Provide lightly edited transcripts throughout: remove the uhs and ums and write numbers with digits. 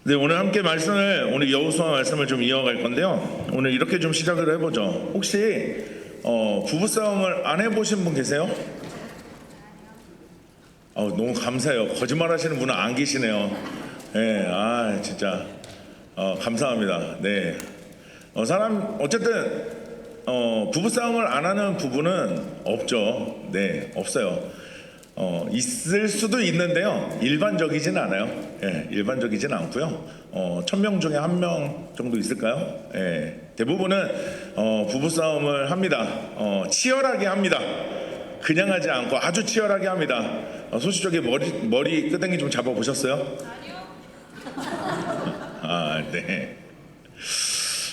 네, 오늘 함께 오늘 여호수아 말씀을 좀 이어갈 건데요. 오늘 이렇게 좀 시작을 해보죠. 혹시 부부싸움을 안 해보신 분 계세요? 너무 감사해요. 거짓말 하시는 분은 안 계시네요. 네, 진짜 감사합니다. 네, 어쨌든 부부싸움을 안 하는 부부는 없죠. 네, 없어요. 있을 수도 있는데요. 일반적이진 않아요. 일반적이진 않고요. 1000명 중에 1명 정도 있을까요? 대부분은 부부싸움을 합니다. 치열하게 합니다. 그냥 하지 않고 아주 치열하게 합니다. 소시적에 머리 끄댕이 좀 잡아보셨어요? 아니요. 네.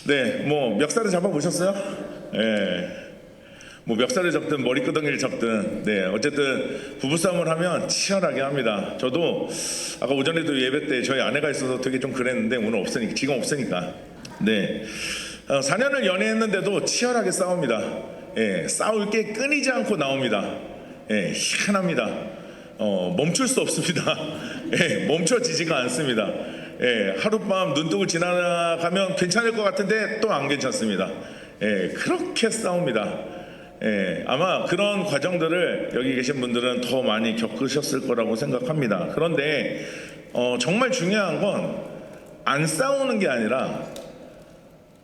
네, 뭐 멱살을 잡아보셨어요? 뭐 멱살을 잡든 머리끄덩이를 잡든, 네, 어쨌든 부부싸움을 하면 치열하게 합니다. 저도 아까 오전에도 예배 때 저희 아내가 있어서 되게 좀 그랬는데 오늘 없으니까, 지금 없으니까, 네, 4년을 연애했는데도 치열하게 싸웁니다. 싸울 게 끊이지 않고 나옵니다. 희한합니다. 멈출 수 없습니다. 멈춰지지가 않습니다. 하룻밤 눈뜨고 지나가면 괜찮을 것 같은데 또 안 괜찮습니다. 그렇게 싸웁니다. 아마 그런 과정들을 여기 계신 분들은 더 많이 겪으셨을 거라고 생각합니다. 그런데 정말 중요한 건 안 싸우는 게 아니라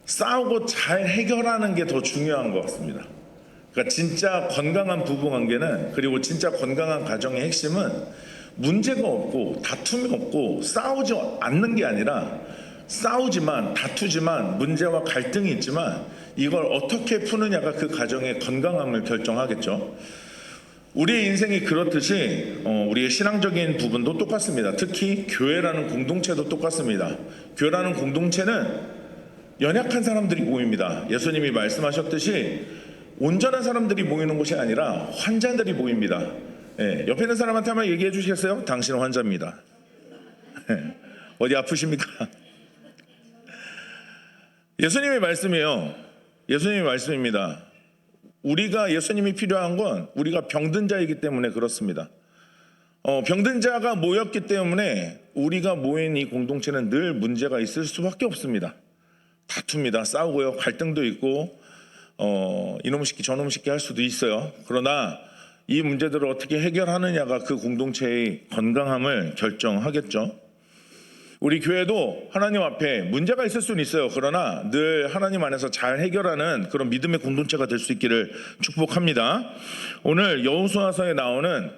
싸우고 잘 해결하는 게 더 중요한 것 같습니다. 그러니까 진짜 건강한 부부관계는, 그리고 진짜 건강한 가정의 핵심은 문제가 없고 다툼이 없고 싸우지 않는 게 아니라 싸우지만, 다투지만, 문제와 갈등이 있지만 이걸 어떻게 푸느냐가 그 가정의 건강함을 결정하겠죠. 우리의 인생이 그렇듯이 우리의 신앙적인 부분도 똑같습니다. 특히 교회라는 공동체도 똑같습니다. 교회라는 공동체는 연약한 사람들이 모입니다. 예수님이 말씀하셨듯이 온전한 사람들이 모이는 곳이 아니라 환자들이 모입니다. 옆에 있는 사람한테 한번 얘기해 주시겠어요? 당신은 환자입니다. 어디 아프십니까? 예수님의 말씀이에요. 예수님의 말씀입니다. 예수님이 필요한 건 우리가 병든 자이기 때문에 그렇습니다. 병든 자가 모였기 때문에 우리가 모인 이 공동체는 늘 문제가 있을 수밖에 없습니다. 다툽니다. 싸우고요. 갈등도 있고 이놈 시키 저놈 시키 할 수도 있어요. 그러나 이 문제들을 어떻게 해결하느냐가 그 공동체의 건강함을 결정하겠죠. 우리 교회도 하나님 앞에 문제가 있을 수는 있어요. 그러나 늘 하나님 안에서 잘 해결하는 그런 믿음의 공동체가 될 수 있기를 축복합니다. 오늘 여호수아서에 나오는,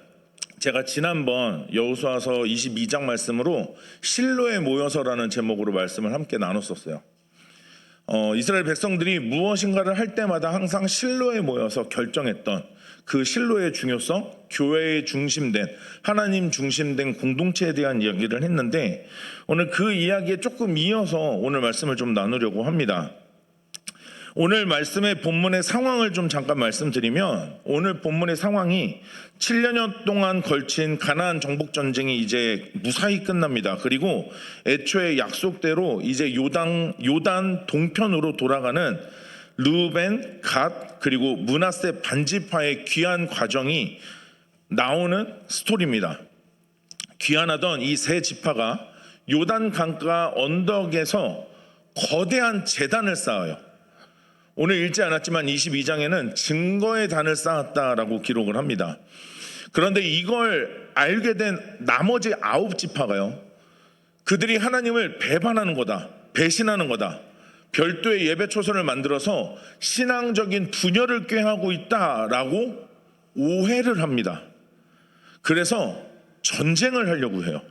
제가 지난번 여호수아서 22장 말씀으로 실로에 모여서라는 제목으로 말씀을 함께 나눴었어요. 이스라엘 백성들이 무엇인가를 할 때마다 항상 실로에 모여서 결정했던 그 실로의 중요성, 교회의 중심된, 하나님 중심된 공동체에 대한 이야기를 했는데, 오늘 그 이야기에 조금 이어서 오늘 말씀을 좀 나누려고 합니다. 오늘 말씀의 본문의 상황을 좀 잠깐 말씀드리면, 오늘 본문의 상황이 7년여 동안 걸친 가나안 정복 전쟁이 이제 무사히 끝납니다. 그리고 애초에 약속대로 이제 요단 동편으로 돌아가는 르우벤, 갓, 그리고 므낫세 반지파의 귀환 과정이 나오는 스토리입니다. 귀환하던 이 세 지파가 요단 강가 언덕에서 거대한 제단을 쌓아요. 오늘 읽지 않았지만 22장에는 증거의 단을 쌓았다라고 기록을 합니다. 그런데 이걸 알게 된 나머지 9지파가요, 그들이 하나님을 배반하는 거다, 배신하는 거다, 별도의 예배 초소를 만들어서 신앙적인 분열을 꾀하고 있다라고 오해를 합니다. 그래서 전쟁을 하려고 해요.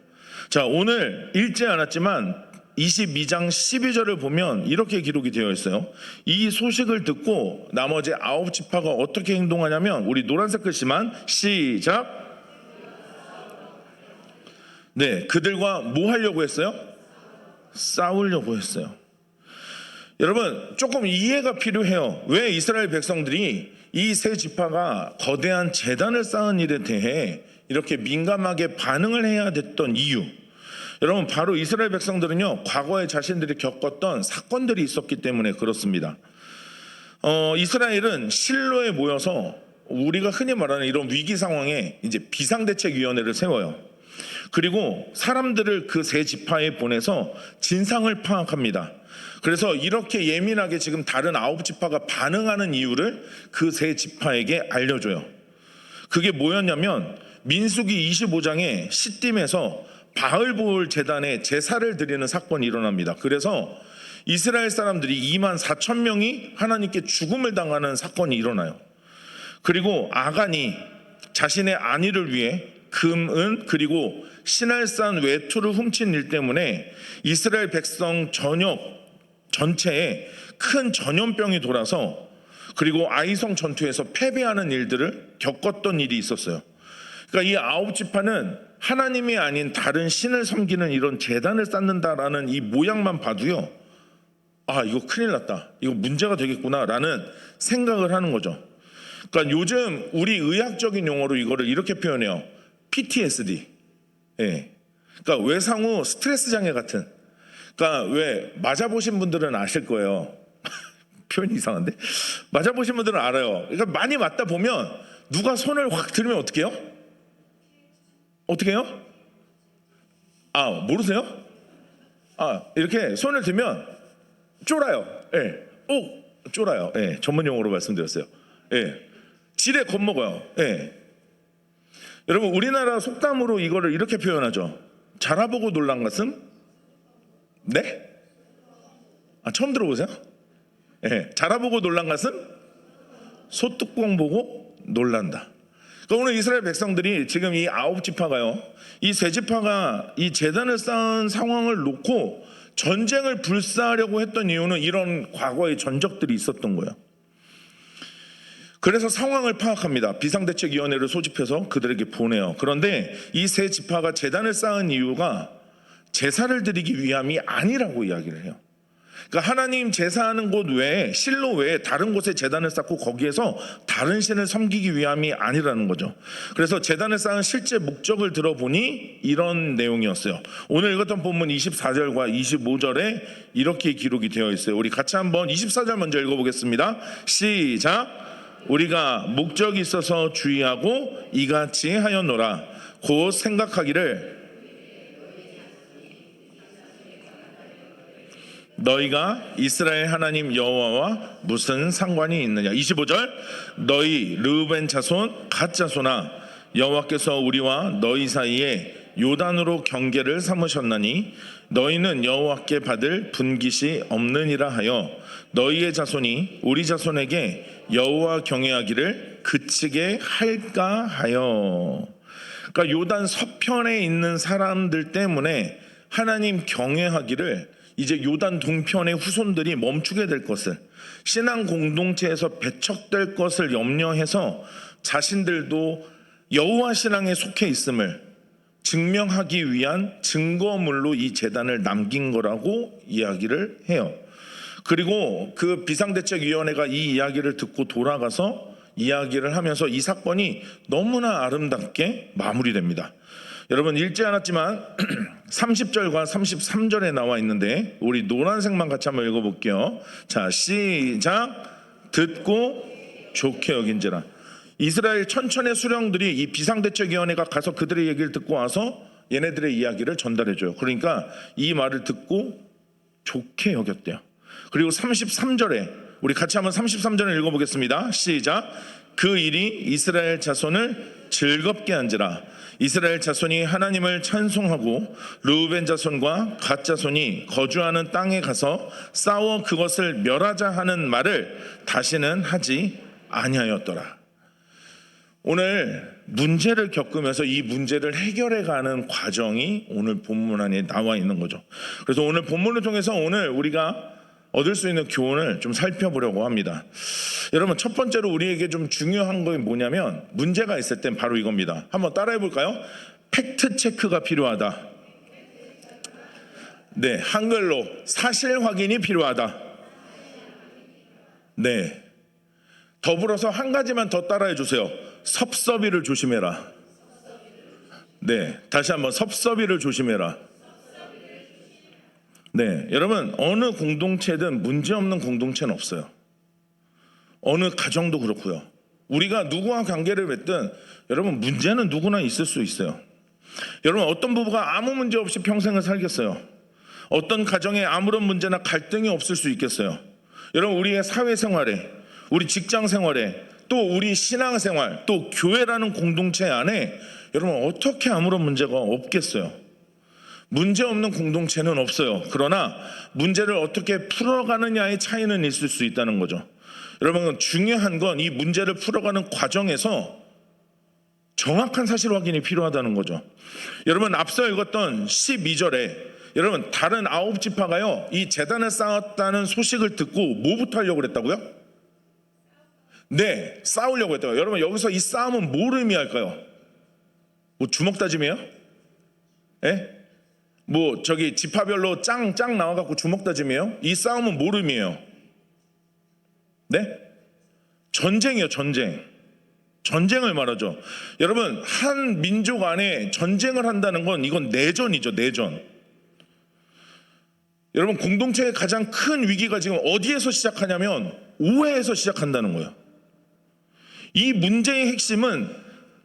자, 오늘 읽지 않았지만 22장 12절을 보면 이렇게 기록이 되어 있어요. 이 소식을 듣고 나머지 9지파가 어떻게 행동하냐면, 우리 노란색 글씨만 시작. 네, 그들과 뭐 하려고 했어요? 싸우려고 했어요. 여러분, 조금 이해가 필요해요. 왜 이스라엘 백성들이 이 세 지파가 거대한 제단을 쌓은 일에 대해 이렇게 민감하게 반응을 해야 됐던 이유. 여러분, 바로 이스라엘 백성들은요, 과거에 자신들이 겪었던 사건들이 있었기 때문에 그렇습니다. 이스라엘은 실로에 모여서 우리가 흔히 말하는 이런 위기 상황에 이제 비상대책위원회를 세워요. 그리고 사람들을 그 세 지파에 보내서 진상을 파악합니다. 그래서 이렇게 예민하게 지금 다른 9지파가 반응하는 이유를 그 세 지파에게 알려줘요. 그게 뭐였냐면 민수기 25장에 시딤에서 바알보올 제단에 제사를 드리는 사건이 일어납니다. 그래서 이스라엘 사람들이 2만 4천 명이 하나님께 죽음을 당하는 사건이 일어나요. 그리고 아간이 자신의 안위를 위해 금, 은 그리고 신할산 외투를 훔친 일 때문에 이스라엘 백성 전체에 큰 전염병이 돌아서 그리고 아이성 전투에서 패배하는 일들을 겪었던 일이 있었어요. 그러니까 이 9지파는 하나님이 아닌 다른 신을 섬기는 이런 제단을 쌓는다라는 이 모양만 봐도요, 아, 이거 큰일 났다, 이거 문제가 되겠구나 라는 생각을 하는 거죠. 그러니까 요즘 우리 의학적인 용어로 이거를 이렇게 표현해요. PTSD. 예. 그러니까 외상후 스트레스 장애 같은. 그러니까 왜 맞아보신 분들은 아실 거예요. 표현이 이상한데? 맞아보신 분들은 알아요. 그러니까 많이 맞다 보면 누가 손을 확 들면 어떻게 해요? 어떻게 해요? 아, 모르세요? 아, 이렇게 손을 들면 쫄아요. 예. 오, 쫄아요. 예. 전문 용어로 말씀드렸어요. 예. 지레 겁먹어요. 예. 여러분, 우리나라 속담으로 이거를 이렇게 표현하죠. 자라보고 놀란 가슴? 네? 아, 처음 들어보세요? 예. 자라보고 놀란 가슴? 소뚜껑 보고 놀란다. 그러니까 오늘 이스라엘 백성들이 지금 이 9지파가요, 이 세 지파가 이 제단을 쌓은 상황을 놓고 전쟁을 불사하려고 했던 이유는 이런 과거의 전적들이 있었던 거예요. 그래서 상황을 파악합니다. 비상대책위원회를 소집해서 그들에게 보내요. 그런데 이 세 지파가 제단을 쌓은 이유가 제사를 드리기 위함이 아니라고 이야기를 해요. 그러니까 하나님 제사하는 곳 외에, 실로 외에 다른 곳에 제단을 쌓고 거기에서 다른 신을 섬기기 위함이 아니라는 거죠. 그래서 제단을 쌓은 실제 목적을 들어보니 이런 내용이었어요. 오늘 읽었던 본문 24절과 25절에 이렇게 기록이 되어 있어요. 우리 같이 한번 24절 먼저 읽어보겠습니다. 시작. 우리가 목적이 있어서 주의하고 이같이 하였노라. 곧 생각하기를 너희가 이스라엘 하나님 여호와와 무슨 상관이 있느냐. 25절. 너희 르우벤 자손 갓 자손아, 여호와께서 우리와 너희 사이에 요단으로 경계를 삼으셨나니 너희는 여호와께 받을 분깃이 없느니라 하여 너희의 자손이 우리 자손에게 여호와 경외하기를 그치게 할까 하여. 그러니까 요단 서편에 있는 사람들 때문에 하나님 경외하기를 이제 요단 동편의 후손들이 멈추게 될 것을, 신앙 공동체에서 배척될 것을 염려해서 자신들도 여호와 신앙에 속해 있음을 증명하기 위한 증거물로 이 제단을 남긴 거라고 이야기를 해요. 그리고 그 비상대책위원회가 이 이야기를 듣고 돌아가서 이야기를 하면서 이 사건이 너무나 아름답게 마무리됩니다. 여러분, 읽지 않았지만 30절과 33절에 나와 있는데 우리 노란색만 같이 한번 읽어볼게요. 자, 시작. 듣고 좋게 여긴지라. 이스라엘 천천의 수령들이 이 비상대책위원회가 가서 그들의 얘기를 듣고 와서 얘네들의 이야기를 전달해줘요. 그러니까 이 말을 듣고 좋게 여겼대요. 그리고 33절에 우리 같이 한번 33절을 읽어보겠습니다. 시작. 그 일이 이스라엘 자손을 즐겁게 한지라. 이스라엘 자손이 하나님을 찬송하고 르우벤 자손과 갓 자손이 거주하는 땅에 가서 싸워 그것을 멸하자 하는 말을 다시는 하지 아니하였더라. 오늘 문제를 겪으면서 이 문제를 해결해가는 과정이 오늘 본문 안에 나와 있는 거죠. 그래서 오늘 본문을 통해서 오늘 우리가 얻을 수 있는 교훈을 좀 살펴보려고 합니다. 여러분, 첫 번째로 우리에게 좀 중요한 건 뭐냐면, 문제가 있을 땐 바로 이겁니다. 한번 따라해 볼까요? 팩트 체크가 필요하다. 네, 한글로 사실 확인이 필요하다. 네, 더불어서 한 가지만 더 따라해 주세요. 섭섭이를 조심해라. 네, 다시 한번 섭섭이를 조심해라. 네, 여러분, 어느 공동체든 문제없는 공동체는 없어요. 어느 가정도 그렇고요. 우리가 누구와 관계를 맺든 여러분, 문제는 누구나 있을 수 있어요. 여러분, 어떤 부부가 아무 문제 없이 평생을 살겠어요? 어떤 가정에 아무런 문제나 갈등이 없을 수 있겠어요? 여러분, 우리의 사회생활에, 우리 직장생활에, 또 우리 신앙생활, 또 교회라는 공동체 안에 여러분 어떻게 아무런 문제가 없겠어요? 문제 없는 공동체는 없어요. 그러나 문제를 어떻게 풀어가느냐의 차이는 있을 수 있다는 거죠. 여러분, 중요한 건 이 문제를 풀어가는 과정에서 정확한 사실 확인이 필요하다는 거죠. 여러분, 앞서 읽었던 12절에 여러분, 다른 9지파가요 이 제단을 쌓았다는 소식을 듣고 뭐부터 하려고 그랬다고요? 네, 싸우려고 했다고요. 여러분, 여기서 이 싸움은 뭘 의미할까요? 뭐 주먹 다짐이에요? 예? 뭐 저기 지파별로 짱 나와갖고 주먹 다짐이에요? 이 싸움은 뭘 의미해요? 네? 전쟁이요, 전쟁. 전쟁을 말하죠. 여러분, 한 민족 안에 전쟁을 한다는 건 이건 내전이죠, 내전. 여러분, 공동체의 가장 큰 위기가 지금 어디에서 시작하냐면 오해에서 시작한다는 거예요. 이 문제의 핵심은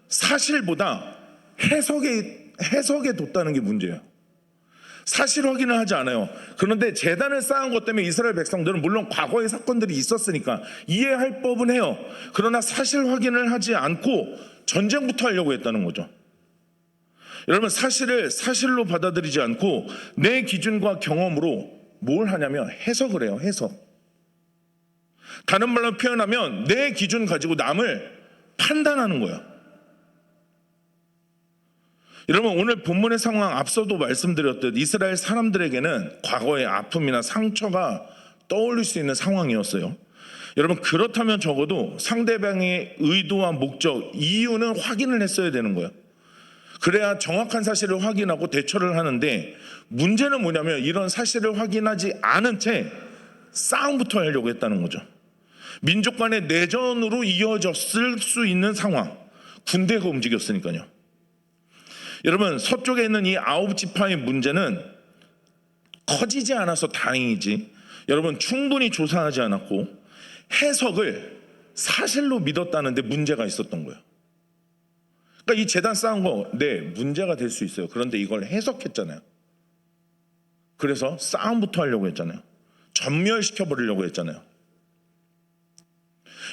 사실보다 해석에 뒀다는 게 문제예요. 사실 확인을 하지 않아요. 그런데 제단을 쌓은 것 때문에 이스라엘 백성들은 물론 과거의 사건들이 있었으니까 이해할 법은 해요. 그러나 사실 확인을 하지 않고 전쟁부터 하려고 했다는 거죠. 여러분, 사실을 사실로 받아들이지 않고 내 기준과 경험으로 뭘 하냐면 해석을 해요. 해석. 다른 말로 표현하면 내 기준 가지고 남을 판단하는 거예요. 여러분, 오늘 본문의 상황 앞서도 말씀드렸듯 이스라엘 사람들에게는 과거의 아픔이나 상처가 떠올릴 수 있는 상황이었어요. 여러분, 그렇다면 적어도 상대방의 의도와 목적, 이유는 확인을 했어야 되는 거예요. 그래야 정확한 사실을 확인하고 대처를 하는데, 문제는 뭐냐면 이런 사실을 확인하지 않은 채 싸움부터 하려고 했다는 거죠. 민족 간의 내전으로 이어졌을 수 있는 상황, 군대가 움직였으니까요. 여러분, 서쪽에 있는 이 9지파의 문제는 커지지 않아서 다행이지, 여러분, 충분히 조사하지 않았고 해석을 사실로 믿었다는데 문제가 있었던 거예요. 그러니까 이 제단 쌓은 거, 네, 문제가 될 수 있어요. 그런데 이걸 해석했잖아요. 그래서 싸움부터 하려고 했잖아요. 전멸시켜버리려고 했잖아요.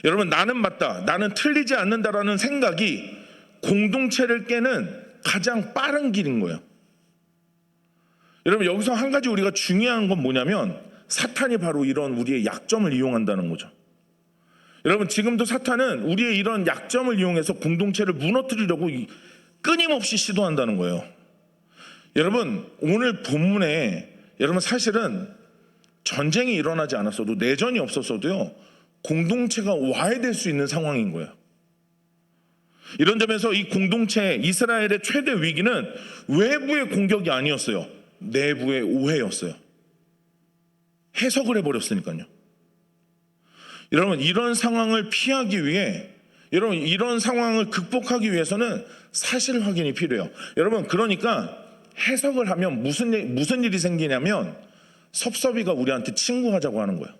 여러분, 나는 맞다, 나는 틀리지 않는다라는 생각이 공동체를 깨는 가장 빠른 길인 거예요. 여러분, 여기서 한 가지 우리가 중요한 건 뭐냐면 사탄이 바로 이런 우리의 약점을 이용한다는 거죠. 여러분, 지금도 사탄은 우리의 이런 약점을 이용해서 공동체를 무너뜨리려고 끊임없이 시도한다는 거예요. 여러분, 오늘 본문에 여러분 사실은 전쟁이 일어나지 않았어도, 내전이 없었어도요, 공동체가 와해될 수 있는 상황인 거예요. 이런 점에서 이 공동체, 이스라엘의 최대 위기는 외부의 공격이 아니었어요. 내부의 오해였어요. 해석을 해버렸으니까요. 여러분, 이런 상황을 피하기 위해, 여러분, 이런 상황을 극복하기 위해서는 사실 확인이 필요해요. 여러분, 그러니까 해석을 하면 무슨 일이 생기냐면 섭섭이가 우리한테 친구하자고 하는 거예요.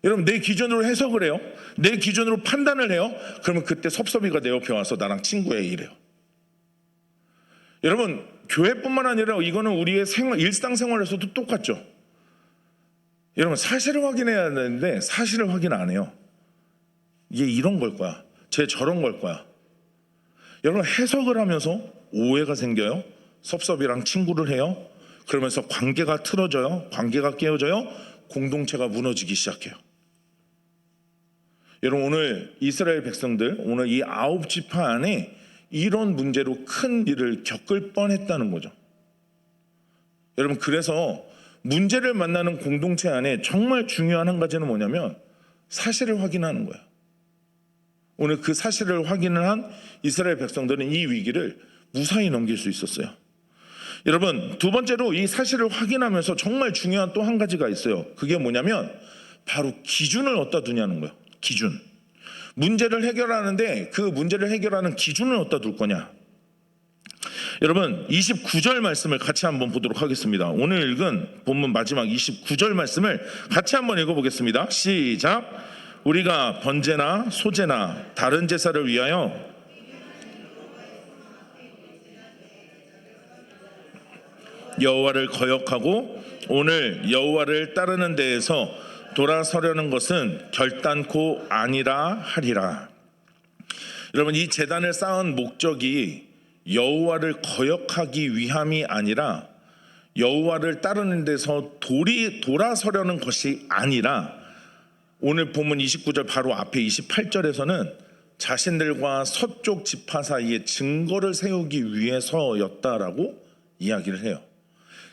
여러분, 내 기준으로 해석을 해요. 내 기준으로 판단을 해요. 그러면 그때 섭섭이가 내 옆에 와서 나랑 친구해 이래요. 여러분, 교회뿐만 아니라 이거는 우리의 일상생활에서도 똑같죠. 여러분, 사실을 확인해야 되는데 사실을 확인 안 해요. 얘 이런 걸 거야, 쟤 저런 걸 거야. 여러분, 해석을 하면서 오해가 생겨요. 섭섭이랑 친구를 해요. 그러면서 관계가 틀어져요. 관계가 깨어져요. 공동체가 무너지기 시작해요. 여러분, 오늘 이스라엘 백성들, 오늘 이 9지파 안에 이런 문제로 큰 일을 겪을 뻔했다는 거죠. 여러분, 그래서 문제를 만나는 공동체 안에 정말 중요한 한 가지는 뭐냐면 사실을 확인하는 거예요. 오늘 그 사실을 확인을 한 이스라엘 백성들은 이 위기를 무사히 넘길 수 있었어요. 여러분, 두 번째로 이 사실을 확인하면서 정말 중요한 또 한 가지가 있어요. 그게 뭐냐면 바로 기준을 어디다 두냐는 거예요. 기준. 문제를 해결하는데 그 문제를 해결하는 기준을 어디다 둘 거냐. 여러분, 29절 말씀을 같이 한번 보도록 하겠습니다. 오늘 읽은 본문 마지막 29절 말씀을 같이 한번 읽어보겠습니다. 시작. 우리가 번제나 소제나 다른 제사를 위하여 여호와를 거역하고 오늘 여호와를 따르는 데에서 돌아서려는 것은 결단코 아니라 하리라. 여러분, 이 제단을 쌓은 목적이 여호와를 거역하기 위함이 아니라 여호와를 따르는 데서 돌아서려는 것이 아니라 오늘 본문 29절 바로 앞에 28절에서는 자신들과 서쪽 지파 사이에 증거를 세우기 위해서였다라고 이야기를 해요.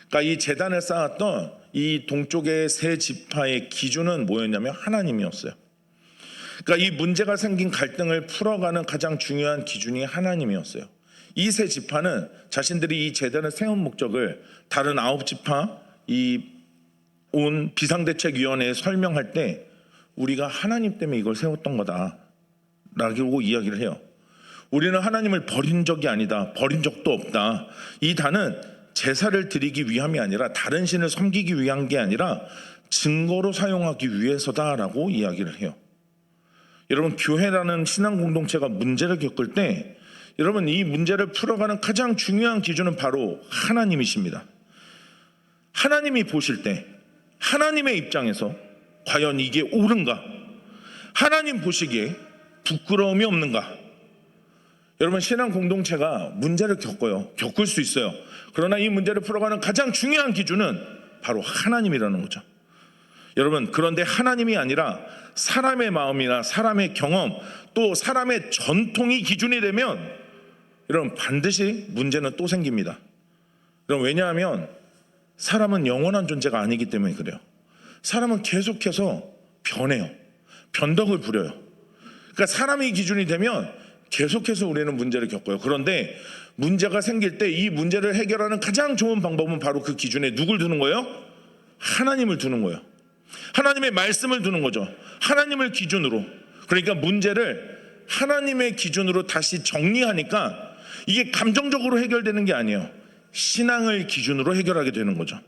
그러니까 이 제단을 쌓았던 이 동쪽의 세 지파의 기준은 뭐였냐면 하나님이었어요. 그러니까 이 문제가 생긴 갈등을 풀어가는 가장 중요한 기준이 하나님이었어요. 이 세 지파는 자신들이 이 제단을 세운 목적을 다른 9지파 이 온 비상대책위원회에 설명할 때 우리가 하나님 때문에 이걸 세웠던 거다라고 이야기를 해요. 우리는 하나님을 버린 적이 아니다. 버린 적도 없다. 이 단은 제사를 드리기 위함이 아니라 다른 신을 섬기기 위한 게 아니라 증거로 사용하기 위해서다라고 이야기를 해요. 여러분, 교회라는 신앙 공동체가 문제를 겪을 때 여러분, 이 문제를 풀어가는 가장 중요한 기준은 바로 하나님이십니다. 하나님이 보실 때 하나님의 입장에서 과연 이게 옳은가? 하나님 보시기에 부끄러움이 없는가? 여러분, 신앙 공동체가 문제를 겪을 수 있어요. 그러나 이 문제를 풀어가는 가장 중요한 기준은 바로 하나님이라는 거죠. 여러분, 그런데 하나님이 아니라 사람의 마음이나 사람의 경험 또 사람의 전통이 기준이 되면 여러분, 반드시 문제는 또 생깁니다. 여러분, 왜냐하면 사람은 영원한 존재가 아니기 때문에 그래요. 사람은 계속해서 변해요. 변덕을 부려요. 그러니까 사람이 기준이 되면 계속해서 우리는 문제를 겪어요. 그런데 문제가 생길 때 이 문제를 해결하는 가장 좋은 방법은 바로 그 기준에 누굴 두는 거예요? 하나님을 두는 거예요. 하나님의 말씀을 두는 거죠. 하나님을 기준으로. 그러니까 문제를 하나님의 기준으로 다시 정리하니까 이게 감정적으로 해결되는 게 아니에요. 신앙을 기준으로 해결하게 되는 거죠.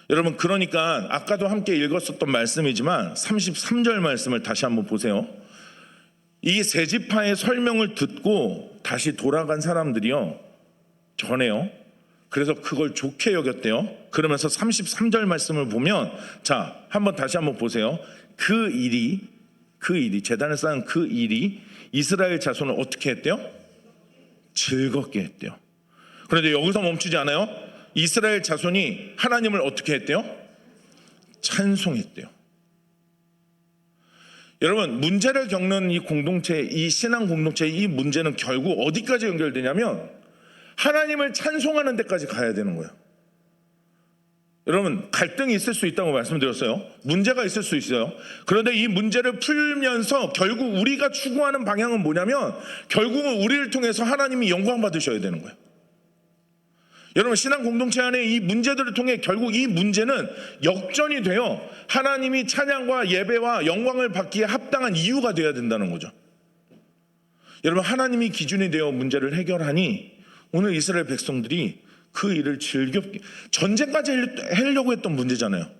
여러분, 그러니까 아까도 함께 읽었었던 말씀이지만 33절 말씀을 다시 한번 보세요. 이 세 지파의 설명을 듣고 다시 돌아간 사람들이요, 전해요. 그래서 그걸 좋게 여겼대요. 그러면서 33절 말씀을 보면, 자, 다시 한번 보세요. 그 일이 제단을 쌓은 그 일이 이스라엘 자손을 어떻게 했대요? 즐겁게 했대요. 그런데 여기서 멈추지 않아요. 이스라엘 자손이 하나님을 어떻게 했대요? 찬송했대요. 여러분, 문제를 겪는 이 공동체, 이 신앙 공동체의 이 문제는 결국 어디까지 연결되냐면 하나님을 찬송하는 데까지 가야 되는 거예요. 여러분, 갈등이 있을 수 있다고 말씀드렸어요. 문제가 있을 수 있어요. 그런데 이 문제를 풀면서 결국 우리가 추구하는 방향은 뭐냐면 결국은 우리를 통해서 하나님이 영광 받으셔야 되는 거예요. 여러분, 신앙 공동체 안에 이 문제들을 통해 결국 이 문제는 역전이 되어 하나님이 찬양과 예배와 영광을 받기에 합당한 이유가 되어야 된다는 거죠. 여러분, 하나님이 기준이 되어 문제를 해결하니 오늘 이스라엘 백성들이 그 일을 즐겁게, 전쟁까지 하려고 했던 문제잖아요.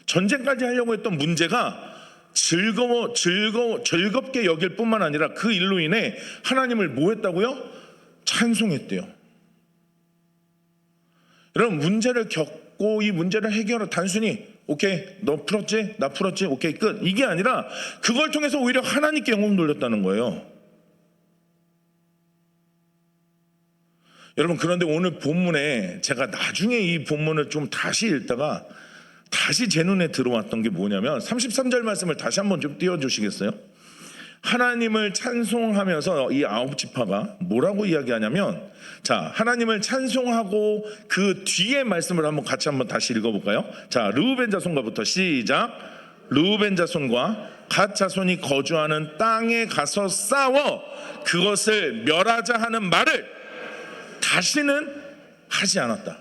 전쟁까지 하려고 했던 문제가 즐겁게 여길 뿐만 아니라 그 일로 인해 하나님을 뭐 했다고요? 찬송했대요. 여러분, 문제를 겪고 이 문제를 해결하러 단순히 오케이, 너 풀었지? 나 풀었지? 오케이, 끝. 이게 아니라 그걸 통해서 오히려 하나님께 영광 돌렸다는 거예요. 여러분, 그런데 오늘 본문에 제가 나중에 이 본문을 좀 다시 읽다가 다시 제 눈에 들어왔던 게 뭐냐면 33절 말씀을 다시 한번 좀 띄워주시겠어요? 하나님을 찬송하면서 이 9지파가 뭐라고 이야기하냐면, 자, 하나님을 찬송하고 그 뒤에 말씀을 같이 다시 읽어볼까요? 자, 르우벤 자손과부터 시작. 르우벤 자손과 갓 자손이 거주하는 땅에 가서 싸워 그것을 멸하자 하는 말을 다시는 하지 않았다.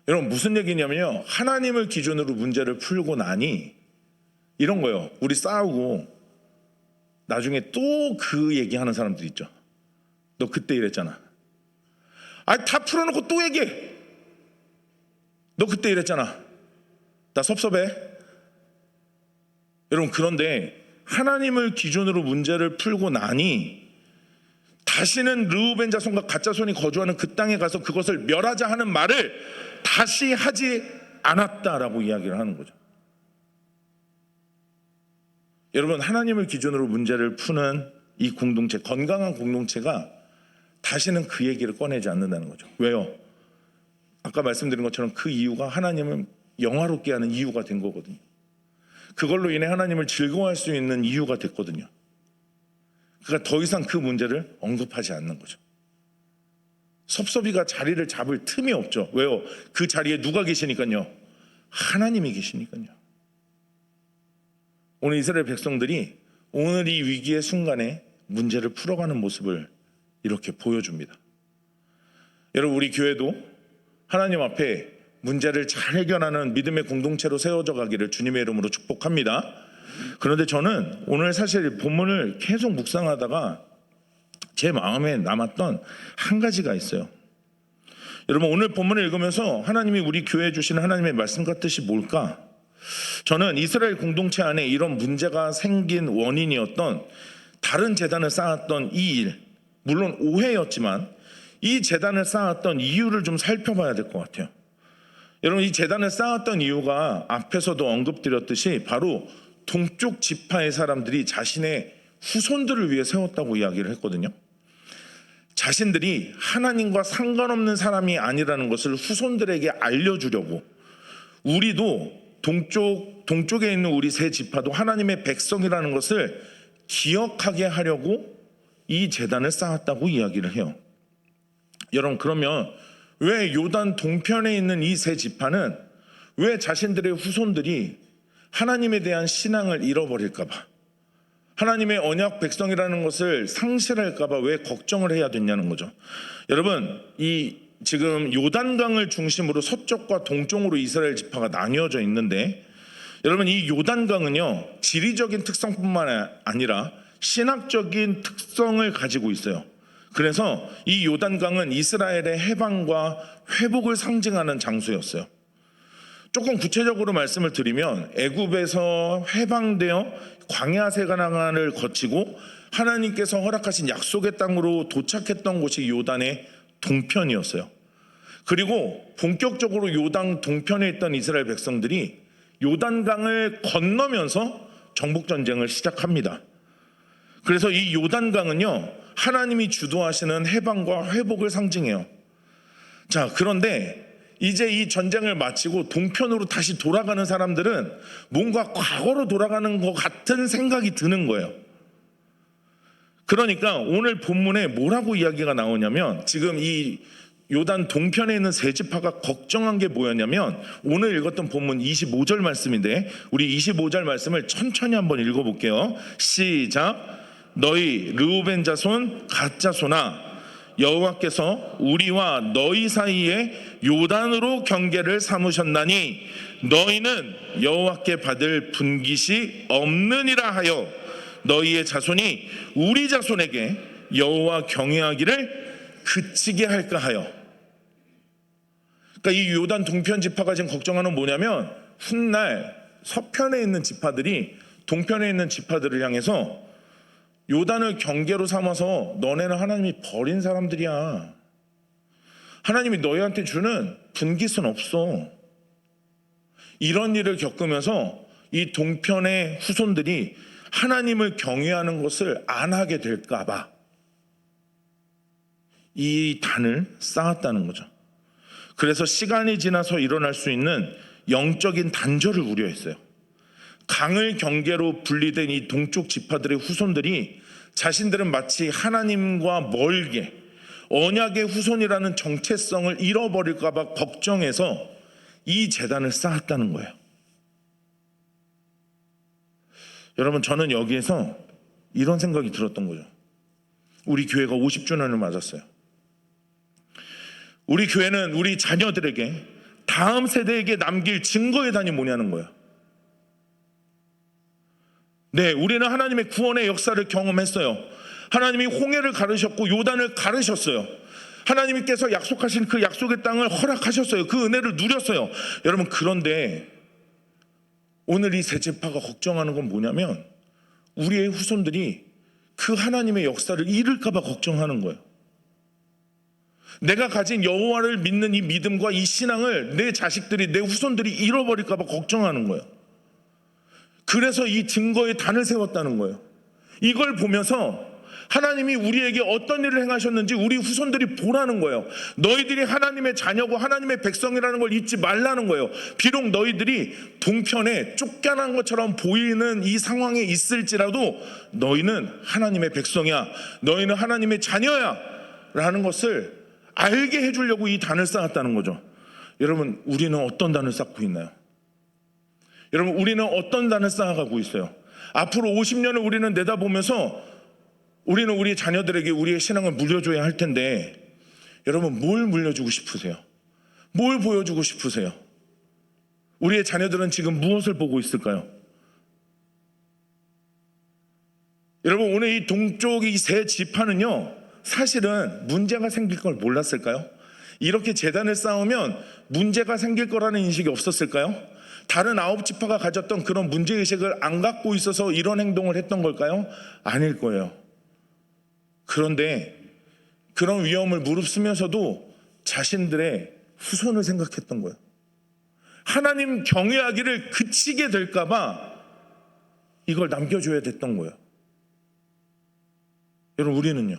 여러분, 무슨 얘기냐면요, 하나님을 기준으로 문제를 풀고 나니 이런 거예요. 우리 싸우고 나중에 또 그 얘기하는 사람들 있죠. 너 그때 이랬잖아. 다 풀어놓고 또 얘기해. 너 그때 이랬잖아. 나 섭섭해. 여러분, 그런데 하나님을 기준으로 문제를 풀고 나니 다시는 르우벤 자손과 갓 자손이 거주하는 그 땅에 가서 그것을 멸하자 하는 말을 다시 하지 않았다라고 이야기를 하는 거죠. 여러분, 하나님을 기준으로 문제를 푸는 이 공동체, 건강한 공동체가 다시는 그 얘기를 꺼내지 않는다는 거죠. 왜요? 아까 말씀드린 것처럼 그 이유가 하나님을 영화롭게 하는 이유가 된 거거든요. 그걸로 인해 하나님을 즐거워할 수 있는 이유가 됐거든요. 그러니까 더 이상 그 문제를 언급하지 않는 거죠. 섭섭이가 자리를 잡을 틈이 없죠. 왜요? 그 자리에 누가 계시니까요? 하나님이 계시니까요. 오늘 이스라엘 백성들이 오늘 이 위기의 순간에 문제를 풀어가는 모습을 이렇게 보여줍니다. 여러분, 우리 교회도 하나님 앞에 문제를 잘 해결하는 믿음의 공동체로 세워져 가기를 주님의 이름으로 축복합니다. 그런데 저는 오늘 사실 본문을 계속 묵상하다가 제 마음에 남았던 한 가지가 있어요. 여러분, 오늘 본문을 읽으면서 하나님이 우리 교회에 주시는 하나님의 말씀과 뜻이 뭘까? 저는 이스라엘 공동체 안에 이런 문제가 생긴 원인이었던 다른 제단을 쌓았던 이 일, 물론 오해였지만 이 제단을 쌓았던 이유를 좀 살펴봐야 될 것 같아요. 여러분, 이 제단을 쌓았던 이유가 앞에서도 언급드렸듯이 바로 동쪽 지파의 사람들이 자신의 후손들을 위해 세웠다고 이야기를 했거든요. 자신들이 하나님과 상관없는 사람이 아니라는 것을 후손들에게 알려주려고, 우리도 동쪽에 있는 우리 세 지파도 하나님의 백성이라는 것을 기억하게 하려고 이 제단을 쌓았다고 이야기를 해요. 여러분, 그러면 왜 요단 동편에 있는 이 세 지파는 왜 자신들의 후손들이 하나님에 대한 신앙을 잃어버릴까 봐, 하나님의 언약 백성이라는 것을 상실할까 봐 왜 걱정을 해야 됐냐는 거죠. 여러분, 이 지금 요단강을 중심으로 서쪽과 동쪽으로 이스라엘 지파가 나뉘어져 있는데, 여러분, 이 요단강은요 지리적인 특성뿐만 아니라 신학적인 특성을 가지고 있어요. 그래서 이 요단강은 이스라엘의 해방과 회복을 상징하는 장소였어요. 조금 구체적으로 말씀을 드리면 애굽에서 해방되어 광야 세관을 거치고 하나님께서 허락하신 약속의 땅으로 도착했던 곳이 요단의 동편이었어요. 그리고 본격적으로 요단 동편에 있던 이스라엘 백성들이 요단강을 건너면서 정복전쟁을 시작합니다. 그래서 이 요단강은요 하나님이 주도하시는 해방과 회복을 상징해요. 자, 그런데 이제 이 전쟁을 마치고 동편으로 다시 돌아가는 사람들은 뭔가 과거로 돌아가는 것 같은 생각이 드는 거예요. 그러니까 오늘 본문에 뭐라고 이야기가 나오냐면, 지금 이 요단 동편에 있는 세 지파가 걱정한 게 뭐였냐면, 오늘 읽었던 본문 25절 말씀인데 우리 25절 말씀을 천천히 한번 읽어볼게요. 시작. 너희 르우벤 자손 갓 자손아, 여호와께서 우리와 너희 사이에 요단으로 경계를 삼으셨나니 너희는 여호와께 받을 분깃이 없느니라 하여 너희의 자손이 우리 자손에게 여호와 경외하기를 그치게 할까 하여. 그러니까 이 요단 동편 지파가 지금 걱정하는 뭐냐면, 훗날 서편에 있는 지파들이 동편에 있는 지파들을 향해서 요단을 경계로 삼아서 너네는 하나님이 버린 사람들이야, 하나님이 너희한테 주는 분깃은 없어, 이런 일을 겪으면서 이 동편의 후손들이 하나님을 경외하는 것을 안 하게 될까 봐 이 단을 쌓았다는 거죠. 그래서 시간이 지나서 일어날 수 있는 영적인 단절을 우려했어요. 강을 경계로 분리된 이 동쪽 지파들의 후손들이 자신들은 마치 하나님과 멀게 언약의 후손이라는 정체성을 잃어버릴까 봐 걱정해서 이 제단을 쌓았다는 거예요. 여러분, 저는 여기에서 이런 생각이 들었던 거죠. 우리 교회가 50주년을 맞았어요. 우리 교회는 우리 자녀들에게, 다음 세대에게 남길 증거의 단이 뭐냐는 거예요. 네, 우리는 하나님의 구원의 역사를 경험했어요. 하나님이 홍해를 가르셨고 요단을 가르셨어요. 하나님께서 약속하신 그 약속의 땅을 허락하셨어요. 그 은혜를 누렸어요. 여러분, 그런데 오늘 이 세 지파가 걱정하는 건 뭐냐면, 우리의 후손들이 그 하나님의 역사를 잃을까 봐 걱정하는 거예요. 내가 가진 여호와를 믿는 이 믿음과 이 신앙을 내 자식들이, 내 후손들이 잃어버릴까 봐 걱정하는 거예요. 그래서 이 증거의 단을 세웠다는 거예요. 이걸 보면서 하나님이 우리에게 어떤 일을 행하셨는지 우리 후손들이 보라는 거예요. 너희들이 하나님의 자녀고 하나님의 백성이라는 걸 잊지 말라는 거예요. 비록 너희들이 동편에 쫓겨난 것처럼 보이는 이 상황에 있을지라도 너희는 하나님의 백성이야, 너희는 하나님의 자녀야 라는 것을 알게 해주려고 이 단을 쌓았다는 거죠. 여러분, 우리는 어떤 단을 쌓고 있나요? 여러분, 우리는 어떤 단을 쌓아가고 있어요? 앞으로 50년을 우리는 내다보면서 우리는 우리 자녀들에게 우리의 신앙을 물려줘야 할 텐데, 여러분, 뭘 물려주고 싶으세요? 뭘 보여주고 싶으세요? 우리의 자녀들은 지금 무엇을 보고 있을까요? 여러분, 오늘 이 동쪽 이 세 지파는요, 사실은 문제가 생길 걸 몰랐을까요? 이렇게 재단을 쌓으면 문제가 생길 거라는 인식이 없었을까요? 다른 9지파가 가졌던 그런 문제의식을 안 갖고 있어서 이런 행동을 했던 걸까요? 아닐 거예요. 그런데 그런 위험을 무릅쓰면서도 자신들의 후손을 생각했던 거예요. 하나님 경외하기를 그치게 될까 봐 이걸 남겨줘야 됐던 거예요. 여러분, 우리는요?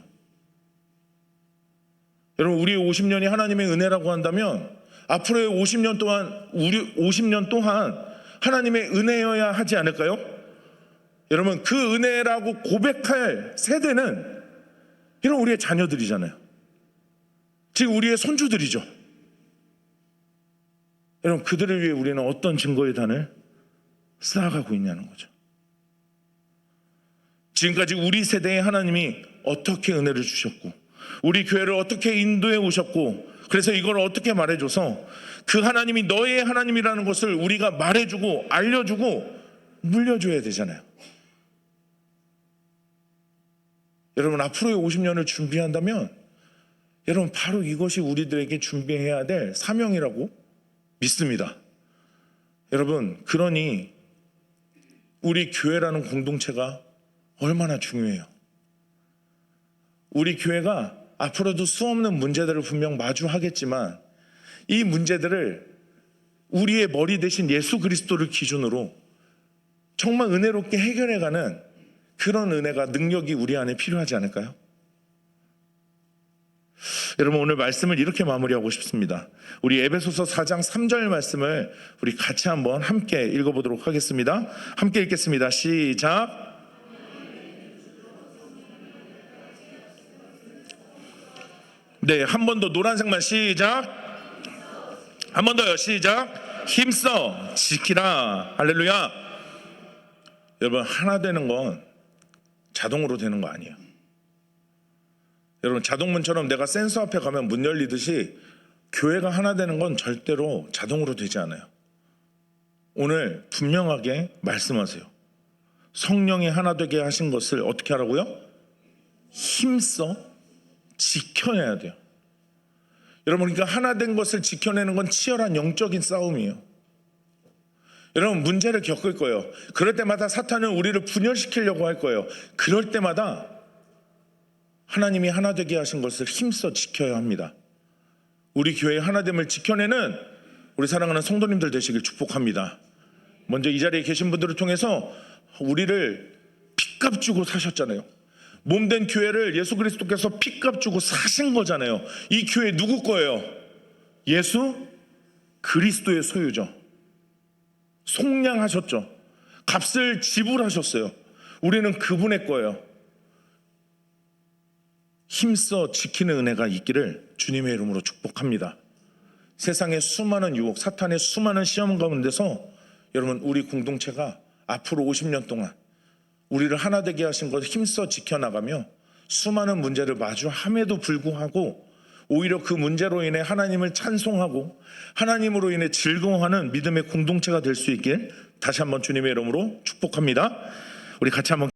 여러분, 우리의 50년이 하나님의 은혜라고 한다면 앞으로의 50년 동안 하나님의 은혜여야 하지 않을까요? 여러분, 그 은혜라고 고백할 세대는 이런 우리의 자녀들이잖아요. 지금 우리의 손주들이죠. 여러분, 그들을 위해 우리는 어떤 증거의 단을 쌓아가고 있냐는 거죠. 지금까지 우리 세대에 하나님이 어떻게 은혜를 주셨고, 우리 교회를 어떻게 인도해 오셨고, 그래서 이걸 어떻게 말해줘서 그 하나님이 너의 하나님이라는 것을 우리가 말해주고 알려주고 물려줘야 되잖아요. 여러분, 앞으로의 50년을 준비한다면 여러분, 바로 이것이 우리들에게 준비해야 될 사명이라고 믿습니다. 여러분, 그러니 우리 교회라는 공동체가 얼마나 중요해요. 우리 교회가 앞으로도 수없는 문제들을 분명 마주하겠지만 이 문제들을 우리의 머리 대신 예수 그리스도를 기준으로 정말 은혜롭게 해결해가는 그런 은혜가, 능력이 우리 안에 필요하지 않을까요? 여러분, 오늘 말씀을 이렇게 마무리하고 싶습니다. 우리 에베소서 4장 3절 말씀을 우리 같이 한번 함께 읽어보도록 하겠습니다. 함께 읽겠습니다. 시작. 네, 한 번 더 노란색만 시작. 한 번 더요. 시작. 힘써 지키라. 할렐루야. 여러분, 하나 되는 건 자동으로 되는 거 아니에요. 여러분, 자동문처럼 내가 센서 앞에 가면 문 열리듯이 교회가 하나 되는 건 절대로 자동으로 되지 않아요. 오늘 분명하게 말씀하세요. 성령이 하나 되게 하신 것을 어떻게 하라고요? 힘써 지켜내야 돼요. 여러분, 그러니까 하나 된 것을 지켜내는 건 치열한 영적인 싸움이에요. 여러분, 문제를 겪을 거예요. 그럴 때마다 사탄은 우리를 분열시키려고 할 거예요. 그럴 때마다 하나님이 하나 되게 하신 것을 힘써 지켜야 합니다. 우리 교회의 하나됨을 지켜내는 우리 사랑하는 성도님들 되시길 축복합니다. 먼저 이 자리에 계신 분들을 통해서 우리를 핏값 주고 사셨잖아요. 몸된 교회를 예수 그리스도께서 핏값 주고 사신 거잖아요. 이 교회 누구 거예요? 예수 그리스도의 소유죠. 속량하셨죠. 값을 지불하셨어요. 우리는 그분의 거예요. 힘써 지키는 은혜가 있기를 주님의 이름으로 축복합니다. 세상의 수많은 유혹, 사탄의 수많은 시험 가운데서 여러분, 우리 공동체가 앞으로 50년 동안 우리를 하나 되게 하신 것을 힘써 지켜나가며 수많은 문제를 마주함에도 불구하고 오히려 그 문제로 인해 하나님을 찬송하고 하나님으로 인해 즐거워하는 믿음의 공동체가 될 수 있길 다시 한번 주님의 이름으로 축복합니다. 우리 같이 한번